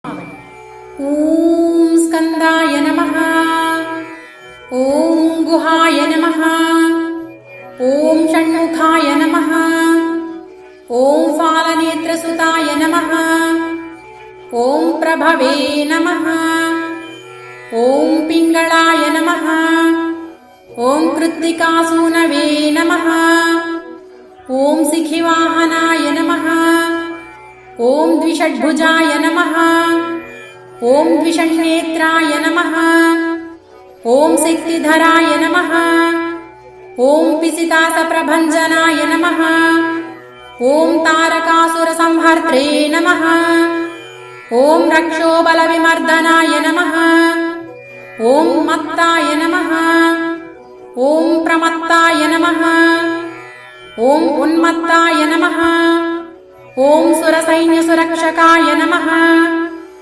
ॐ स्कन्दाय नमः। ॐ गुहाय नमः। ॐ षण्मुखाय नमः। ॐ फालनेत्रसुताय नमः। ॐ प्रभवे नमः। ॐ पिङ्गळाय नमः। ॐ कृत्तिकासूनवे नमः। ॐ सिखिवाहनाय नमः। ॐ द्विषड्भुजाय नमः। ॐ द्विषण्नेत्राय नमः। ॐ शक्तिधराय नमः। ॐ पिसितासप्रभञ्जनाय नमः। ॐ तारकासुरसंहर्त्रे नमः। ॐ रक्षोबलविमर्दनाय नमः। ॐ मत्ताय नमः। ॐ प्रमत्ताय नमः। ॐ उन्मत्ताय नमः। ॐ सुरसैन्यसुरक्षकाय नमः।